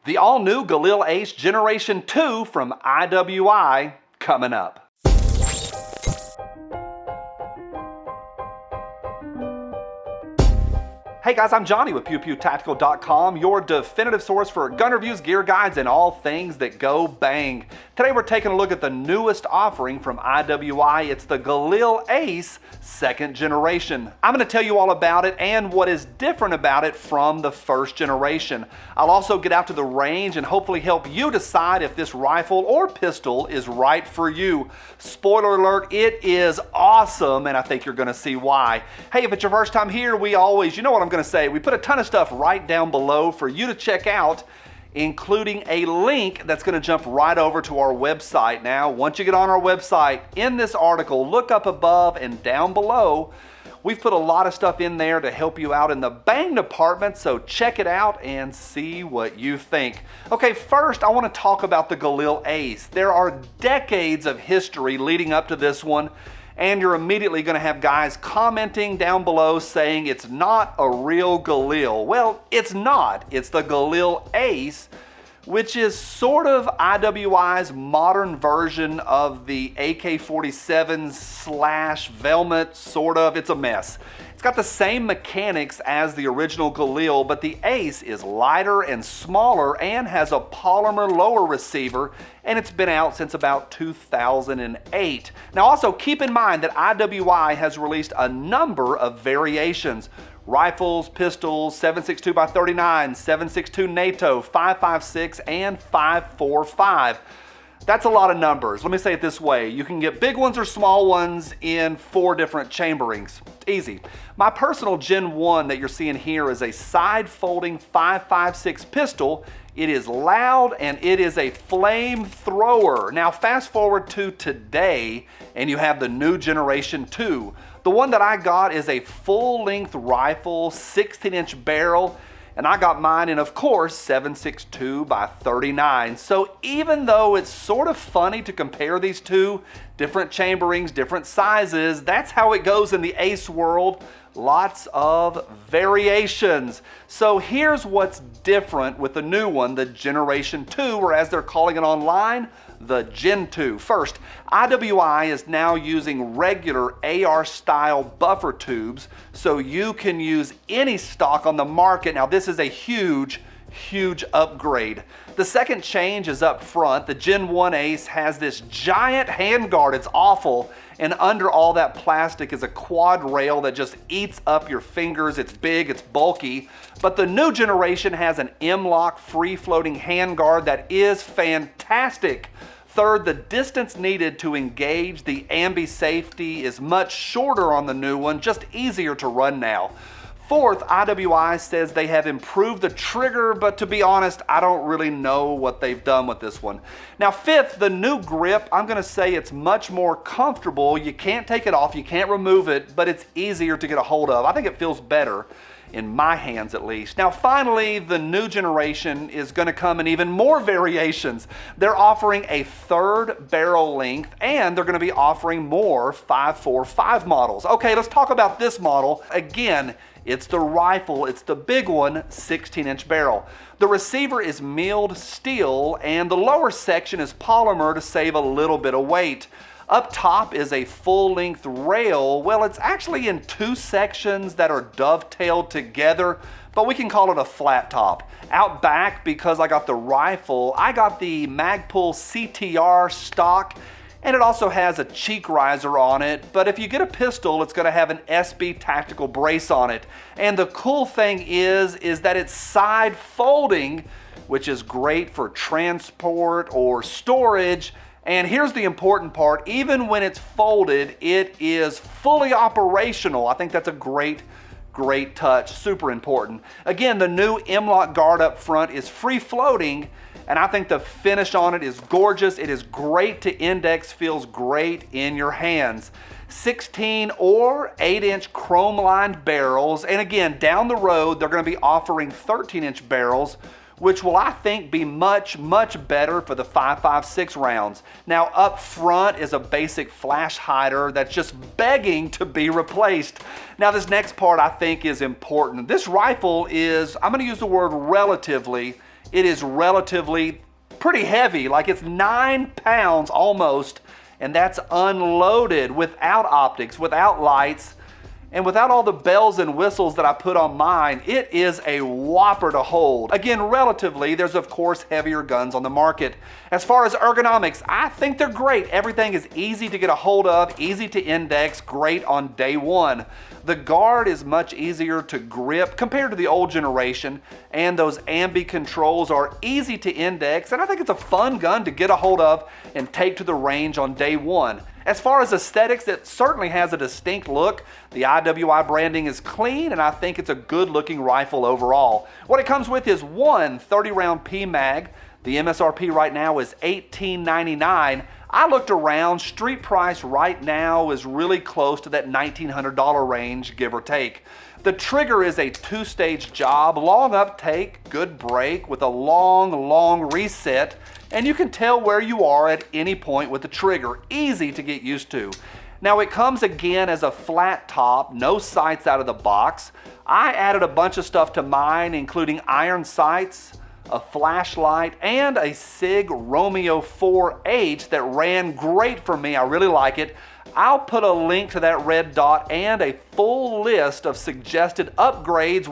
The all-new Galil ACE Generation 2 from IWI coming up. Hey guys, I'm Johnny with PewPewTactical.com, your definitive source for gun reviews, gear guides, and all things that go bang. Today we're taking a look at the newest offering from IWI. It's the Galil ACE 2nd generation. I'm going to tell you all about it and what is different about it from the 1st generation. I'll also get out to the range and hopefully help you decide if this rifle or pistol is right for you. Spoiler alert, it is awesome, and I think you're going to see why. Hey, if it's your first time here, we always, you know what I'm going to say, we put a ton of stuff right down below for you to check out, including a link that's going to jump right over to our website. Now, once you get on our website, in this article, look up above and down below. We've put a lot of stuff in there to help you out in the bang department, so check it out and see what you think. Okay, first I want to talk about the Galil ACE. There are decades of history leading up to this one, and you're immediately going to have guys commenting down below saying it's not a real Galil. Well, it's not. It's the Galil ACE, which is sort of IWI's modern version of the AK-47 / Valmet, sort of. It's a mess. It's got the same mechanics as the original Galil, but the ACE is lighter and smaller and has a polymer lower receiver, and it's been out since about 2008. Now also keep in mind that IWI has released a number of variations. Rifles, pistols, 7.62x39, 7.62 NATO, 5.56, and 5.45. That's a lot of numbers. Let me say it this way. You can get big ones or small ones in 4 different chamberings. Easy. My personal Gen 1 that you're seeing here is a side-folding 5.56 pistol. It is loud and it is a flamethrower. Now fast forward to today and you have the new Generation 2. The one that I got is a full-length rifle, 16-inch barrel, and I got mine in, of course, 7.62x39. So even though it's sort of funny to compare these two, different chamberings, different sizes, that's how it goes in the ACE world. Lots of variations. So here's what's different with the new one, the Generation 2, or as they're calling it online, the Gen 2. First, IWI is now using regular AR-style buffer tubes, so you can use any stock on the market. Now this is a huge upgrade. The second change is up front. The Gen 1 ACE has this giant handguard. It's awful. And under all that plastic is a quad rail that just eats up your fingers. It's big, it's bulky. But the new generation has an M-LOK free-floating handguard that is fantastic. Third, the distance needed to engage the ambi safety is much shorter on the new one, just easier to run now. Fourth, IWI says they have improved the trigger, but to be honest, I don't really know what they've done with this one. Now fifth, the new grip, I'm going to say it's much more comfortable. You can't take it off, you can't remove it, but it's easier to get a hold of. I think it feels better in my hands at least. Now finally, the new generation is going to come in even more variations. They're offering a 3rd barrel length and they're going to be offering more 5.45 models. Okay, let's talk about this model. Again, it's the rifle, it's the big one, 16-inch barrel. The receiver is milled steel and the lower section is polymer to save a little bit of weight. Up top is a full-length rail. Well, it's actually in 2 sections that are dovetailed together, but we can call it a flat top. Out back, because I got the rifle, I got the Magpul CTR stock, and it also has a cheek riser on it, but if you get a pistol, it's going to have an SB tactical brace on it. And the cool thing is that it's side folding, which is great for transport or storage. And here's the important part, even when it's folded, it is fully operational. I think that's a great touch, super important. Again, the new M-LOK guard up front is free floating, and I think the finish on it is gorgeous. It is great to index, feels great in your hands. 16 or 8-inch chrome-lined barrels, and again, down the road, they're gonna be offering 13-inch barrels, which will, I think, be much better for the 5.56 rounds. Now, up front is a basic flash hider that's just begging to be replaced. Now, this next part I think is important. This rifle is, I'm gonna use the word relatively, it is relatively pretty heavy, like it's 9 pounds almost, and that's unloaded without optics, without lights, and without all the bells and whistles that I put on mine. It is a whopper to hold. Again, relatively, there's of course heavier guns on the market. As far as ergonomics, I think they're great. Everything is easy to get a hold of, easy to index, great on day one. The guard is much easier to grip compared to the old generation, and those ambi controls are easy to index, and I think it's a fun gun to get a hold of and take to the range on day one. As far as aesthetics, it certainly has a distinct look. The IWI branding is clean, and I think it's a good looking rifle overall. What it comes with is one 30-round PMag. The MSRP right now is $18.99. I looked around, street price right now is really close to that $1,900 range, give or take. The trigger is a two-stage job, long uptake, good break with a long reset, and you can tell where you are at any point with the trigger. Easy to get used to. Now it comes again as a flat top, no sights out of the box. I added a bunch of stuff to mine, including iron sights, a flashlight, and a SIG Romeo 4H that ran great for me. I really like it. I'll put a link to that red dot and a full list of suggested upgrades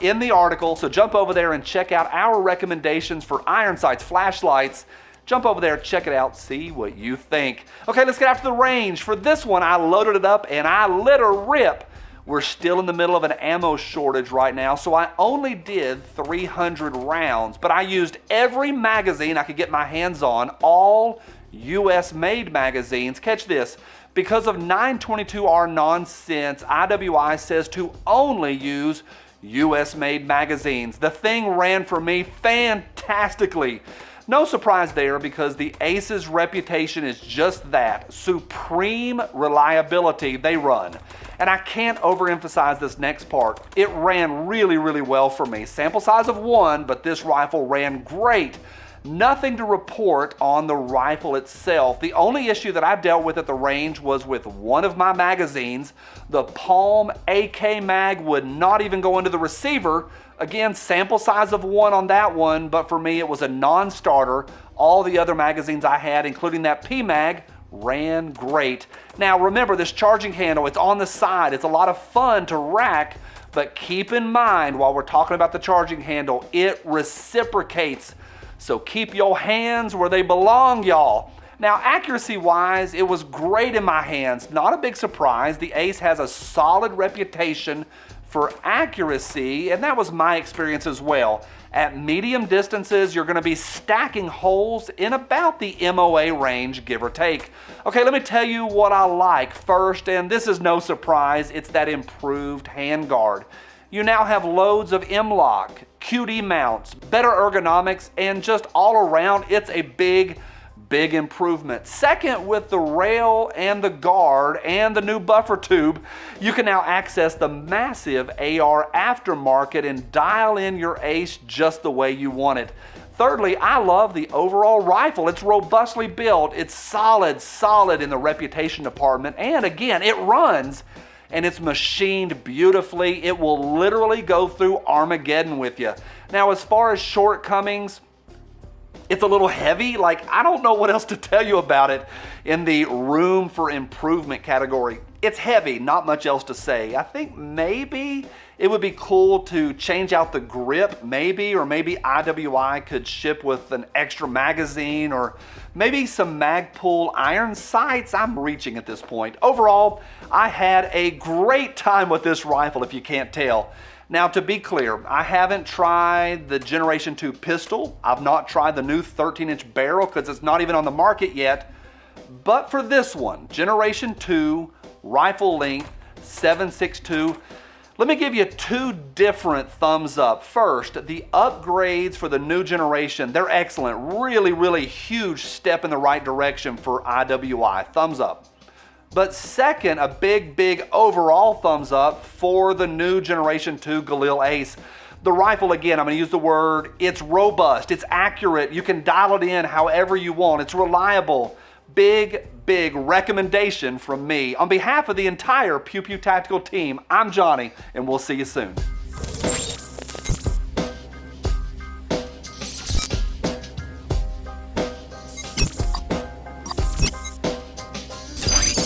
in the article. So jump over there and check out our recommendations for iron sights, flashlights. Jump over there, check it out, see what you think. Okay, let's get after the range. For this one, I loaded it up and I lit a rip. We're still in the middle of an ammo shortage right now, so I only did 300 rounds, but I used every magazine I could get my hands on, all US made magazines. Catch this, because of 922R nonsense, IWI says to only use US made magazines. The thing ran for me fantastically. No surprise there, because the ACE's reputation is just that, supreme reliability. They run. And I can't overemphasize this next part. It ran really well for me. Sample size of 1, but this rifle ran great. Nothing to report on the rifle itself. The only issue that I dealt with at the range was with one of my magazines. The Palm AK mag would not even go into the receiver. Again, sample size of 1 on that one, but for me it was a non-starter. All the other magazines I had, including that PMag, ran great. Now remember, this charging handle, it's on the side. It's a lot of fun to rack, but keep in mind while we're talking about the charging handle, it reciprocates. So keep your hands where they belong, y'all. Now, accuracy-wise, it was great in my hands. Not a big surprise. The ACE has a solid reputation for accuracy, and that was my experience as well. At medium distances, you're gonna be stacking holes in about the MOA range, give or take. Okay, let me tell you what I like first, and this is no surprise, it's that improved handguard. You now have loads of M-LOK, QD mounts, better ergonomics, and just all around, it's a big improvement. Second, with the rail and the guard and the new buffer tube, you can now access the massive AR aftermarket and dial in your ACE just the way you want it. Thirdly, I love the overall rifle. It's robustly built, it's solid in the reputation department, and again, it runs. And it's machined beautifully. It will literally go through Armageddon with you. Now, as far as shortcomings, it's a little heavy. Like, I don't know what else to tell you about it in the room for improvement category. It's heavy, not much else to say. I think maybe it would be cool to change out the grip, maybe, or maybe IWI could ship with an extra magazine, or maybe some Magpul iron sights. I'm reaching at this point. Overall, I had a great time with this rifle, if you can't tell. Now, to be clear, I haven't tried the Generation 2 pistol. I've not tried the new 13-inch barrel because it's not even on the market yet. But for this one, Generation 2, rifle length, 7.62, let me give you 2 different thumbs up. First, the upgrades for the new generation, they're excellent. Really huge step in the right direction for IWI. Thumbs up. But second, a big overall thumbs up for the new Generation 2 Galil ACE. The rifle, again, I'm going to use the word, it's robust, it's accurate, you can dial it in however you want, it's reliable. Big recommendation from me. On behalf of the entire Pew Pew Tactical team, I'm Johnny, and we'll see you soon.